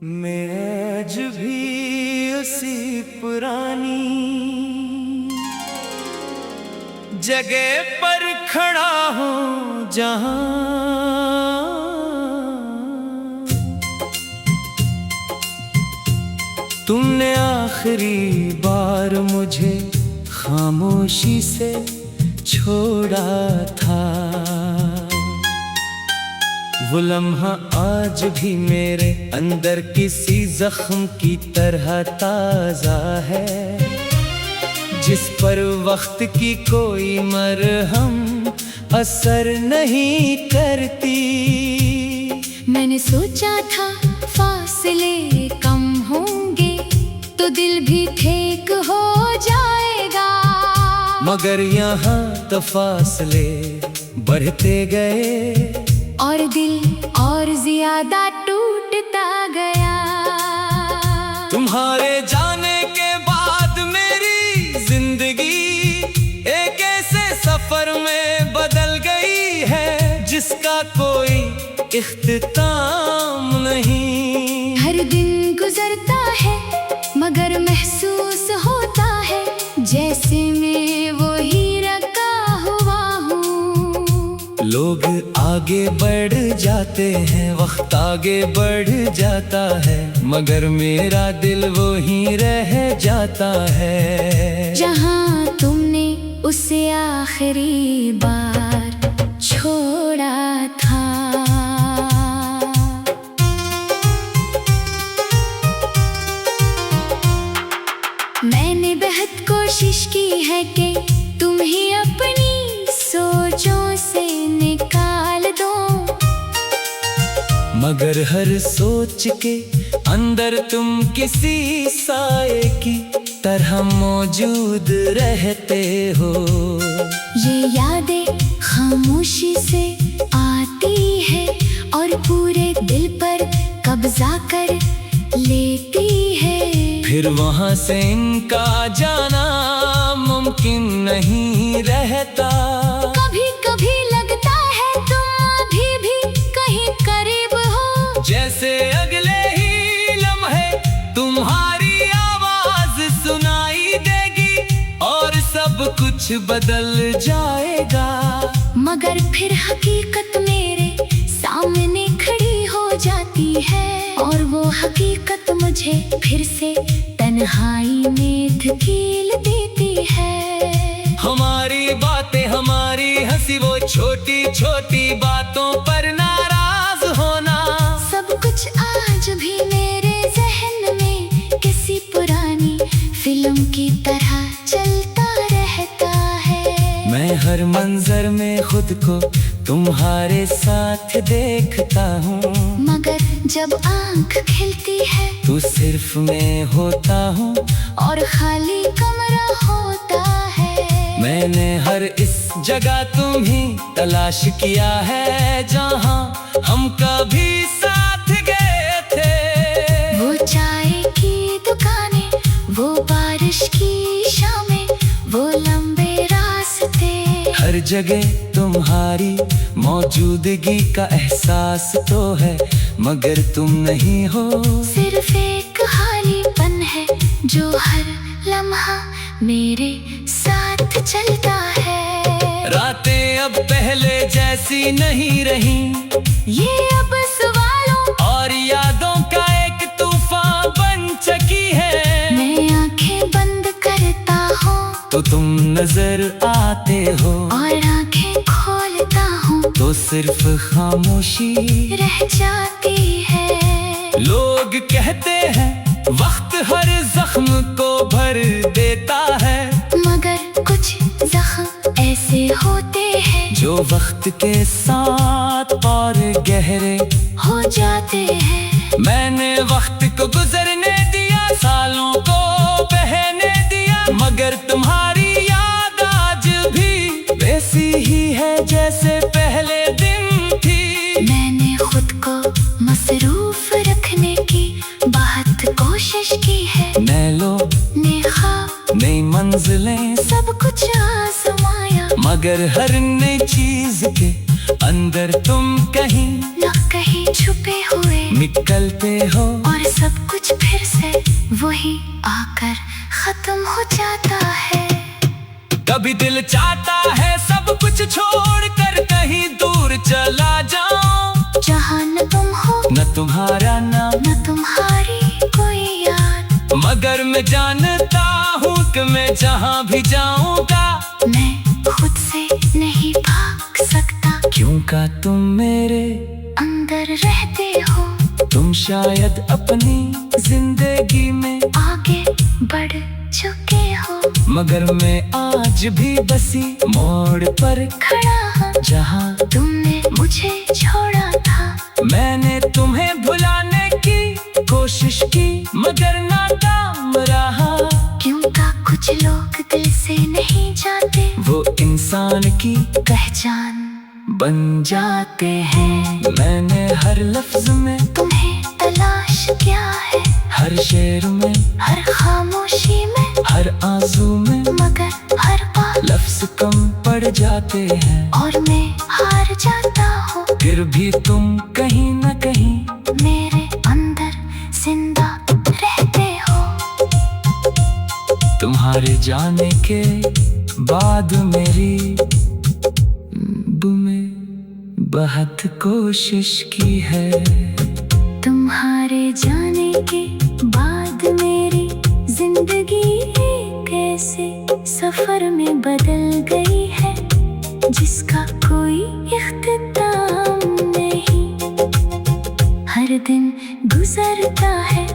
मैं आज भी उसी पुरानी जगह पर खड़ा हूँ जहाँ तुमने आखिरी बार मुझे खामोशी से छोड़ा था। वो लम्हा आज भी मेरे अंदर किसी जख्म की तरह ताज़ा है, जिस पर वक्त की कोई मरहम असर नहीं करती। मैंने सोचा था फासले कम होंगे तो दिल भी ठीक हो जाएगा, मगर यहाँ तो फासले बढ़ते गए और दिल और ज्यादा टूटता गया। तुम्हारे जाने के बाद मेरी जिंदगी एक ऐसे सफर में बदल गई है जिसका कोई इख्तिताम नहीं। हर दिन गुजरता है मगर महसूस होता है जैसे मैं वो ही रखा हुआ हूँ। लोग आगे बढ़ जाते हैं, वक्त आगे बढ़ जाता है, मगर मेरा दिल वो ही रह जाता है जहाँ तुमने उसे आखिरी बार छोड़ा था। मैंने बेहद कोशिश की है कि तुम ही अपनी सोचों से निकाल दो, मगर हर सोच के अंदर तुम किसी साए की तरह मौजूद रहते हो। ये यादें खामोशी से आती है और पूरे दिल पर कब्जा कर लेती है। फिर वहाँ से इनका जाना मुमकिन नहीं रहता। कभी कभी लगता है तुम अभी भी कहीं करीब हो, जैसे अगले ही लम्हे तुम्हारी आवाज सुनाई देगी और सब कुछ बदल जाएगा। मगर फिर हकीकत मेरे सामने खड़ी हो जाती है और वो हकीकत मुझे फिर से तन्हाई में धकेल देती है। हमारी बातें, हमारी हंसी, वो छोटी छोटी बातों पर नाराज होना, सब कुछ आज भी मेरे जहन में किसी पुरानी फिल्म की तरह चलता रहता है। मैं हर मंजर में खुद को तुम्हारे साथ देखता हूँ, मगर जब आंख खिलती है तू सिर्फ मैं होता हूँ और खाली कमरा होता है। मैंने हर इस जगह तुम्ही तलाश किया है जहाँ हम कभी साथ गए थे। वो चाय की दुकानें, वो बारिश की शामें, वो लंबे रास्ते, हर जगह तुम्हारी मौजूदगी का एहसास तो है, मगर तुम नहीं हो। सिर्फ एक खालीपन है जो हर लम्हा मेरे साथ चलता है। रातें अब पहले जैसी नहीं रही, ये अब सवालों और यादों का एक तूफान बन चुकी है। मैं आंखें बंद करता हूँ तो तुम नजर आते हो, और आंखें खोलता हूँ तो सिर्फ खामोशी रह जाती है। लोग कहते हैं वक्त हर जख्म को भर देता है, मगर कुछ जख्म ऐसे होते हैं जो वक्त के साथ और गहरे हो जाते हैं। मैंने वक्त को गुजरने दिया, सालों को बहने दिया, मगर तुम्हारी याद आज भी वैसी ही है जैसे पहले दिन थी। मैंने खुद को मसरूफ रखने की बहुत कोशिश की है, नए लोग, नए ख्वाब, नई मंजिलें, सब कुछ आजमाया, मगर हर नई चीज के अंदर तुम कहीं न कहीं छुपे हुए निकलते हो। और सब कुछ फिर से वही आकर खत्म हो जाता है। कभी दिल चाहता है सब कुछ छोड़कर कहीं दूर चला जाऊं, जहाँ न तुम हो न तुम्हारा नाम न तुम्हारी कोई याद, मगर मैं जानता हूँ कि मैं जहाँ भी जाऊँगा मैं खुद से नहीं भाग सकता, क्योंकि तुम मेरे अंदर रहते हो। तुम शायद अपनी जिंदगी में आगे बढ़ चुके हो, मगर मैं आज भी बसी मोड़ पर खड़ा हूँ जहाँ तुमने मुझे छोड़ा था। मैंने तुम्हें भुलाने की कोशिश की मगर नाकाम रहा, क्योंकि कुछ लोग दिल से नहीं जाते, वो इंसान की पहचान बन जाते हैं। मैंने हर लफ्ज में तुम्हें तलाश किया है, हर शेर में हर खामोशी में, हर आंसू में, मगर हर बार लफ्ज कम पड़ जाते हैं और मैं हार जाता हूँ। फिर भी तुम कहीं न कहीं मेरे अंदर जिंदा रहते हो। तुम्हारे जाने के बाद मेरी में बहुत कोशिश की है। तुम्हारे जाने के बाद मेरी जिंदगी एक ऐसे सफर में बदल गई है जिसका कोई इख्तिताम नहीं। हर दिन गुजरता है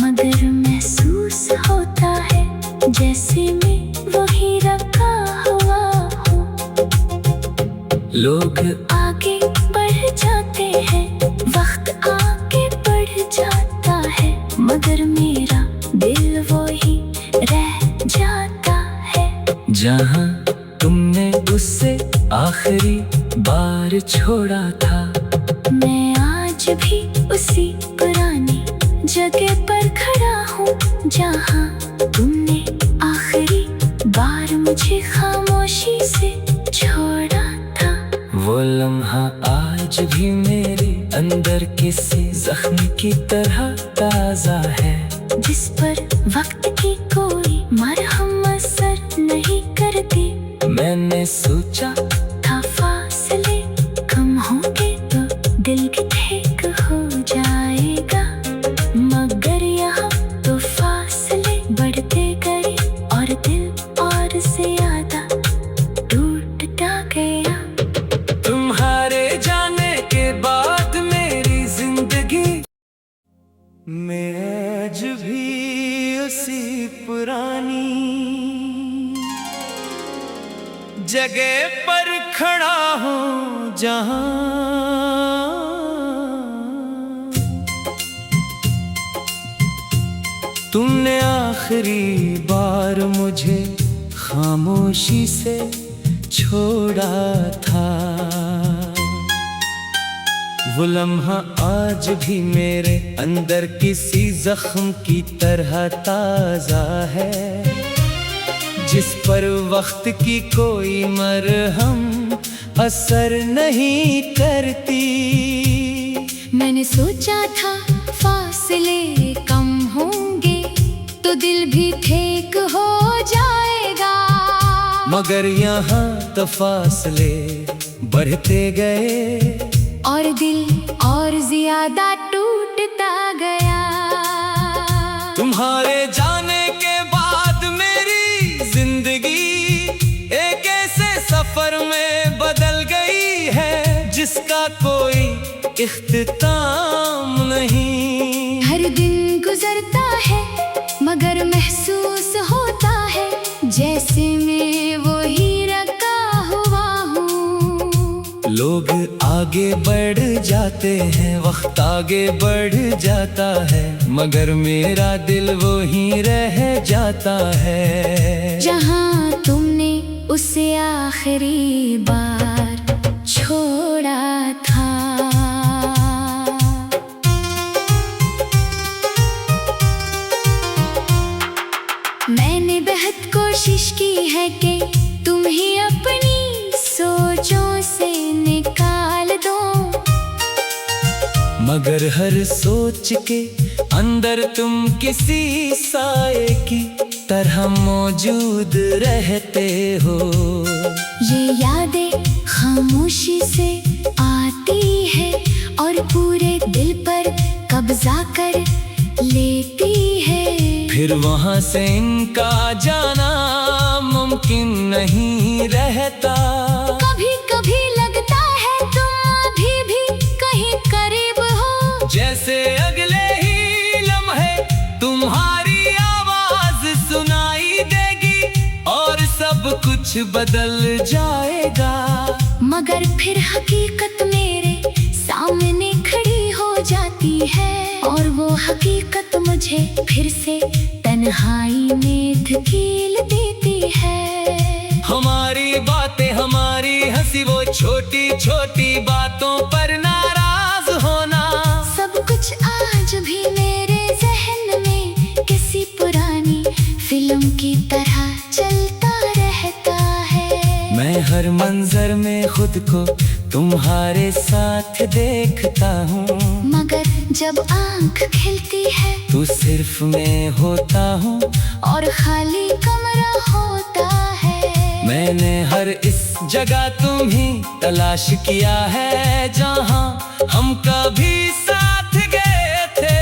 मगर महसूस होता है जैसे मैं वही रखा हुआ हूँ। लोग आगे बढ़ जाते हैं, वक्त आगे बढ़ जाता है, मगर मेरा दिल वही रह जाता है। जहाँ तुमने उससे आखिरी बार छोड़ा था, मैं आज भी उसी पुरानी जगह पर खड़ा हूँ जहाँ तुमने आखिरी बार मुझे खामोशी से छोड़ा था। वो लम्हा आज भी मेरे अंदर किसी जख्म की तरह ताजा है, जिस पर वक्त की कोई मरहम असर नहीं करती। मैंने सोचा था फासले कम होंगे तो दिल की ठेक हो जाएगा, मगर यहाँ तो फासले बढ़ते गए और दिल और ज्यादा टूटता गया। तुम्हारे जाने के बाद मेरी जिंदगी में आज भी उसी पुरानी जगह पर खड़ा हूँ जहाँ तुमने आखिरी बार मुझे खामोशी से छोड़ा था। वो लम्हा आज भी मेरे अंदर किसी जख्म की तरह ताजा है, जिस पर वक्त की कोई मरहम असर नहीं करती। मैंने सोचा था फासले कम होंगे तो दिल भी ठेक हो जाएगा, मगर यहाँ तो फासले बढ़ते गए और दिल और ज्यादा टूटता गया। तुम्हारे जाने के बाद मेरी जिंदगी एक ऐसे सफर में बदल गई है जिसका कोई इख्तिताम नहीं। हर दिन गुजरता है मगर महसूस होता है जैसे मैं वही रखा हुआ हूँ। लोग आगे बढ़ जाते हैं, वक्त आगे बढ़ जाता है, मगर मेरा दिल वहीं रह जाता है जहाँ तुमने उसे आखिरी बार छोड़ा था। मैंने बहुत कोशिश की है कि तुम ही अपनी सोचों से निकाल दो, मगर हर सोच के अंदर तुम किसी साए की तरह मौजूद रहते हो। ये यादें खामोशी से आती है और पूरे दिल पर कब्जा कर लेती है। फिर वहाँ से इनका जाना मुमकिन नहीं रहता। कभी कभी लगता है तुम अभी भी कहीं करीब हो, जैसे अगले ही लम्हे तुम्हारी आवाज सुनाई देगी और सब कुछ बदल जाएगा। मगर फिर हकीकत मेरे सामने खड़ी हो जाती है और वो हकीकत मुझे फिर से तन्हाई में धकेल देती है। हमारी बातें, हमारी हंसी, वो छोटी छोटी बातों पर नाराज होना, सब कुछ आज भी मेरे जहन में किसी पुरानी फिल्म की तरह चलता रहता है। मैं हर मंजर में खुद को तुम्हारे साथ देखता हूँ, मगर जब आंख खिलती है तो सिर्फ मैं होता हूँ और खाली कमरा होता है। मैंने हर इस जगह तुम्हें तलाश किया है जहाँ हम कभी साथ गए थे।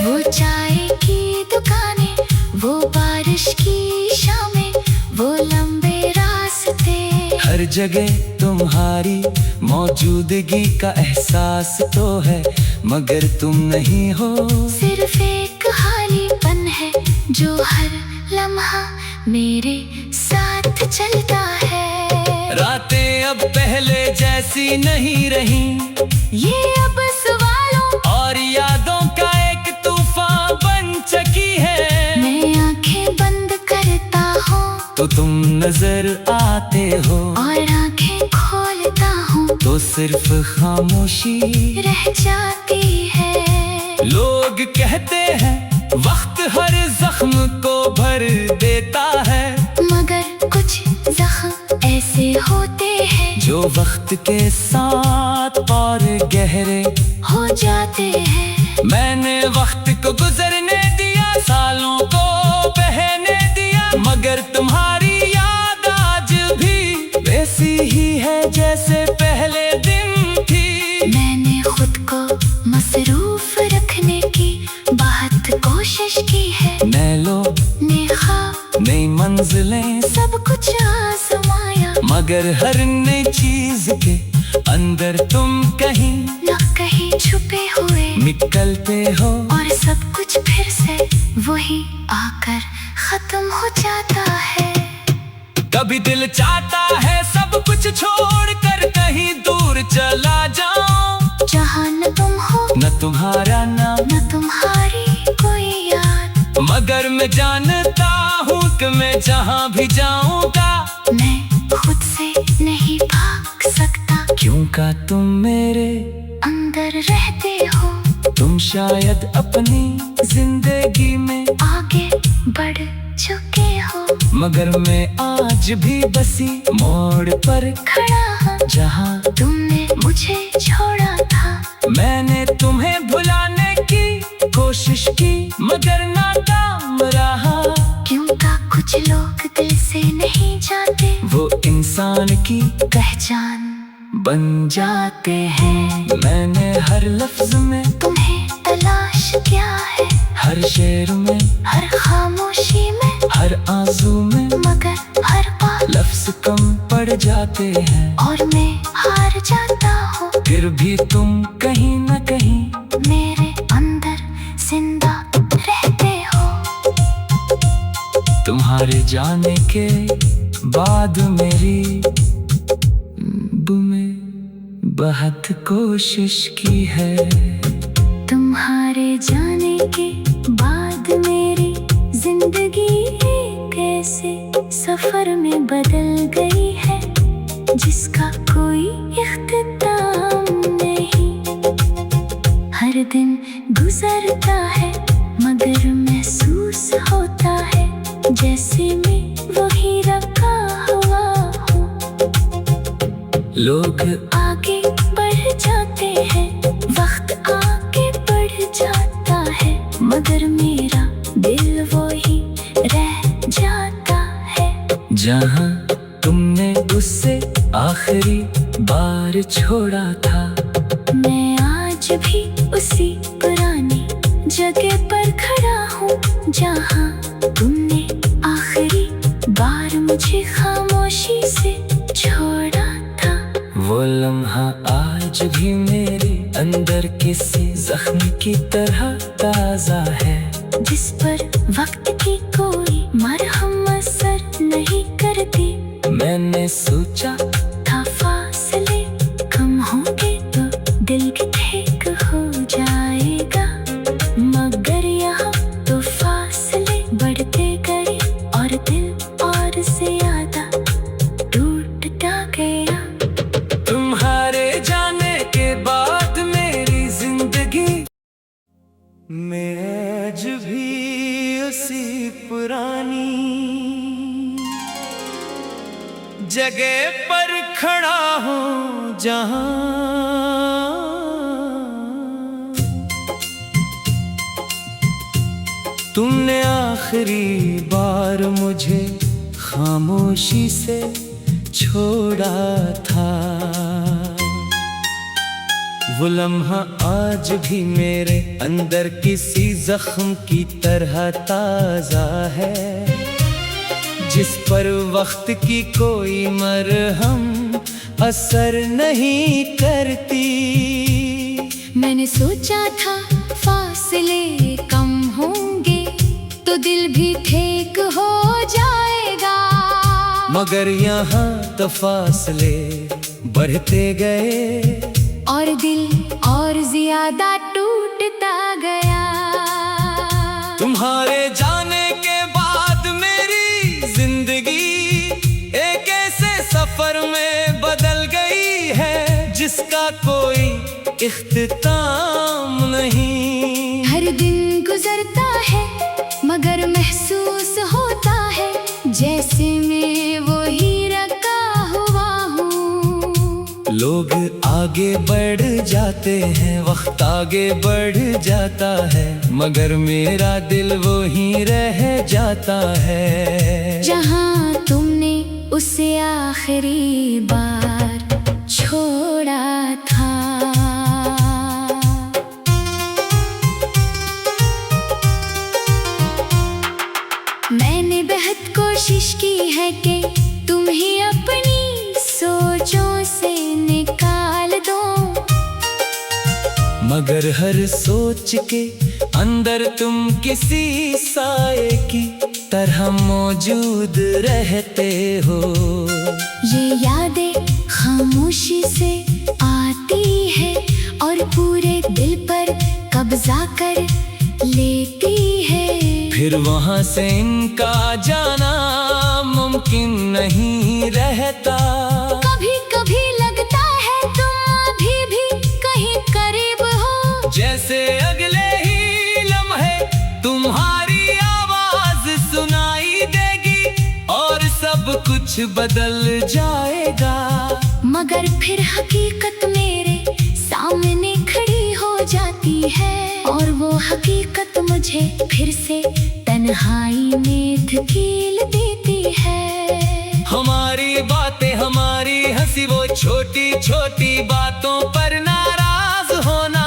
वो चाय की दुकानें, वो बारिश की शामें, वो लंबे रास्ते, हर जगह तुम्हारी मौजूदगी का एहसास तो है, मगर तुम नहीं हो। सिर्फ एक खालीपन है जो हर लम्हा मेरे साथ चलता है। रातें अब पहले जैसी नहीं रही, ये अब सवालों और यादों का एक तूफान बन चुकी है। मैं आंखें बंद करता हूँ तो तुम नजर आते हो, और आंखें खोलता हूँ तो सिर्फ खामोशी रह जाती है। लोग कहते हैं वक्त हर जख्म को भर देता है, मगर कुछ जख्म ऐसे होते हैं जो वक्त के साथ और गहरे हो जाते हैं। मैंने वक्त को गुजरने दिया, सालों को बहने दिया, मगर तुम्हारी याद आज भी वैसी ही है जैसे पहले दिन थी। मैंने खुद को मसरूफ रखने की बहुत कोशिश की है। नए लोग, ने ख्वाब, नई मंजिलें, सब कुछ आजमाया, मगर हर नई चीज के अंदर तुम कहीं न कहीं छुपे हुए निकलते हो। और सब कुछ फिर से वही आकर खत्म हो जाता है। कभी दिल चाहता है सब कुछ छोड़कर कहीं दूर चला जाऊं, जहाँ न तुम हो, न तुम्हारा नाम, न तुम्हारी कोई याद, मगर मैं जानता हूँ कि मैं जहाँ भी जाऊँगा मैं खुद से नहीं भाग सकता, क्योंकि तुम मेरे अंदर रहते हो। तुम शायद अपनी जिंदगी में आगे बढ़ चुके हो, मगर मैं आज भी बसी मोड़ पर खड़ा हूँ जहाँ तुमने मुझे छोड़ा था। मैंने तुम्हें भुलाने की कोशिश की, मगर नाकाम रहा, क्योंकि कुछ लोग दिल से नहीं जाते, वो इंसान की पहचान बन जाते हैं। मैंने हर लफ्ज में तुम्हें तलाश किया है, हर शेर में, हर खामोशी में, हर आंसू में, मगर हर बार लफ्ज कम पड़ जाते हैं। और मैं हार जाता हूँ, फिर भी तुम कहीं न कहीं मेरे अंदर जिंदा रहते हो। तुम्हारे जाने के बाद मेरी में बहुत कोशिश की है। तुम्हारे जाने के बाद मेरी जिंदगी एक ऐसे सफर में बदल गई है जिसका कोई इख्तिताम नहीं। हर दिन गुजरता है मगर महसूस होता है जैसे मैं वही रखा हुआ हूँ। लोग आगे बढ़ जाते हैं, वक्त मगर मेरा दिल वो ही रह जाता है जहाँ तुमने उससे आखिरी बार छोड़ा था। मैं आज भी उसी पुरानी जगह पर खड़ा हूँ जहाँ तुमने आखिरी बार मुझे खामोशी से छोड़ा था। वो लम्हा आज भी मेरे अंदर किसी जख्म की तरह ताजा है, जिस पर वक्त की कोई मरहम असर नहीं करती। मैंने सोचा था फासले कम होंगे तो दिल की ठीक हो जाएगा, मगर यहाँ तो फासले बढ़ते गए और दिल और ज्यादा टूटता गया। तुम्हारे जाने के बाद मेरी जिंदगी में आज भी उसी पुरानी जगह पर खड़ा हूँ जहाँ तुमने आखिरी बार मुझे खामोशी से छोड़ा था। वो लम्हा आज भी मेरे अंदर किसी जख्म की तरह ताजा है, जिस पर वक्त की कोई मरहम असर नहीं करती। मैंने सोचा था फासले कम होंगे तो दिल भी ठीक हो जाएगा, मगर यहाँ तो फासले बढ़ते गए और दिल और ज्यादा टूटता गया। तुम्हारे जाने के बाद मेरी जिंदगी एक ऐसे सफर में बदल गई है जिसका कोई इख्तिताम नहीं। हर दिन गुजरता है मगर महसूस होता है जैसे मैं वो ही रखा हुआ हूँ। लोग आगे बढ़ जाते हैं, वक्त आगे बढ़ जाता है, मगर मेरा दिल वो ही रह जाता है जहाँ तुमने उसे आखिरी बार छोड़ा था। मैंने बेहद कोशिश की है कि तुम ही अपनी सोचों से निकाल दो, मगर हर सोच के अंदर तुम किसी साए की तरह मौजूद रहते हो। ये यादें खामोशी से आती है और पूरे दिल पर कब्जा कर लेती है, फिर वहाँ से इनका जाना मुमकिन नहीं रहता। कभी कभी लगता है तुम अभी भी कहीं करीब हो, जैसे अगले ही लम्हे तुम्हारी आवाज सुनाई देगी और सब कुछ बदल जाएगा, मगर फिर हकीकत मेरे सामने खड़ी हो जाती है और वो हकीकत मुझे फिर से तन्हाई में धकेल देती है। हमारी बातें, हमारी हंसी, वो छोटी छोटी बातों पर नाराज होना,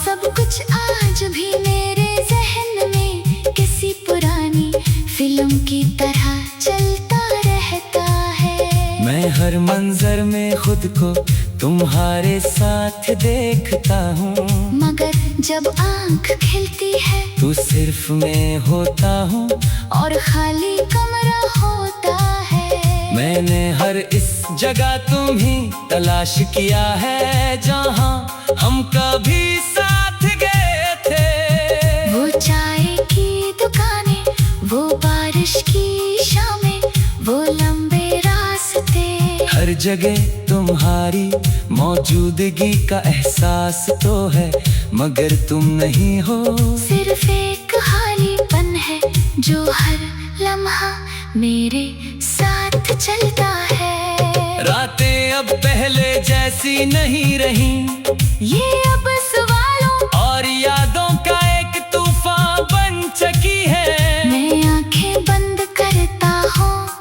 सब कुछ आज भी मेरे जहन में किसी पुरानी फिल्म की तरह चलता रहता है। मैं हर मंजर में खुद को तुम्हारे साथ देखता हूँ, मगर जब आंख खिलती है तू सिर्फ मैं होता हूँ और खाली कमरा होता है। मैंने हर इस जगह तुम्हें तलाश किया है जहाँ हम कभी साथ गए थे। वो चाय की दुकानें, वो बारिश की शामें, वो लंबे रास्ते, हर जगह तुम्हारी मौजूदगी का एहसास तो है, मगर तुम नहीं हो। सिर्फ एक खालीपन है जो हर लम्हा मेरे साथ चलता है। रातें अब पहले जैसी नहीं रही, ये अब सवालों और यादों का एक तूफान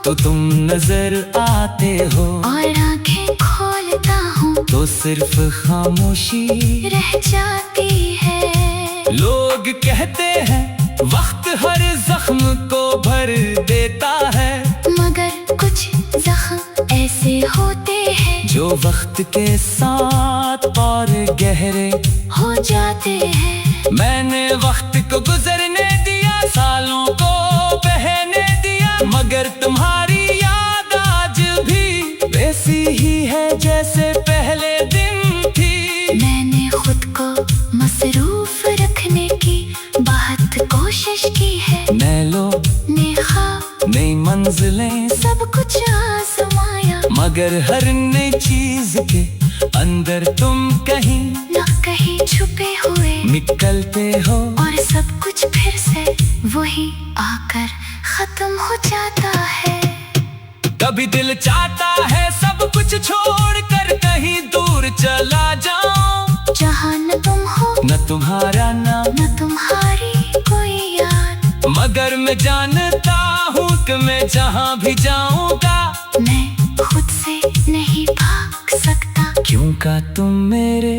तो तुम नजर आते हो, और आंखें खोलता हूँ तो सिर्फ खामोशी रह जाती है। लोग कहते हैं वक्त हर जख्म को भर देता है, मगर कुछ जख्म ऐसे होते हैं जो वक्त के साथ और गहरे हो जाते हैं। मैंने वक्त को गुजरने दिया, सालों को बहने दिया, मगर तुम्हारी याद आज भी वैसी ही है जैसे पहले दिन थी। मैंने खुद को मसरूफ रखने की बहुत कोशिश की है, नए लोग, ने ख्वाब, नई मंजिलें, सब कुछ आजमाया, मगर हर नई चीज के अंदर तुम कहीं न कहीं छुपे हुए निकलते हो। और सब कुछ फिर से वही आकर खत्म हो जाता है। कभी दिल चाहता है सब कुछ छोड़कर कहीं दूर चला जाऊं, जहाँ न तुम हो, न तुम्हारा नाम, न तुम्हारी कोई याद, मगर मैं जानता हूँ कि मैं जहाँ भी जाऊंगा मैं खुद से नहीं भाग सकता, क्यों का तुम मेरे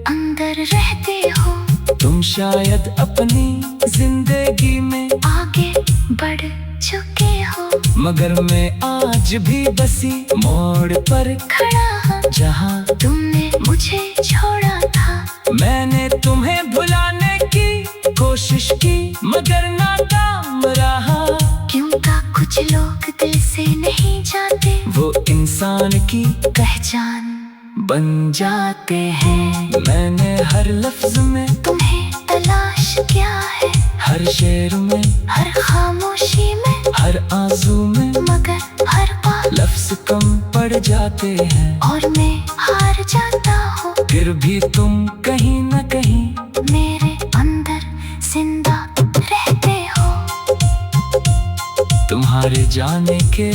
अंदर रहते हो। तुम शायद अपनी जिंदगी में आगे बढ़ चुके हो, मगर मैं आज भी बसी मोड़ पर खड़ा हूँ जहाँ तुमने मुझे छोड़ा था। मैंने तुम्हें भुलाने की कोशिश की, मगर नाकाम रहा, क्यों का कुछ लोग दिल से नहीं जाते, वो इंसान की पहचान बन जाते हैं। मैंने हर लफ्ज में, तुम्हें तलाश क्या है, हर शेर में, हर खामोशी में, हर आंसू में, मगर हर बार लफ्ज कम पड़ जाते हैं, और मैं हार जाता हूँ। फिर भी तुम कहीं न कहीं मेरे अंदर जिंदा रहते हो। तुम्हारे जाने के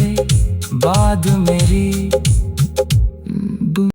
बाद मेरी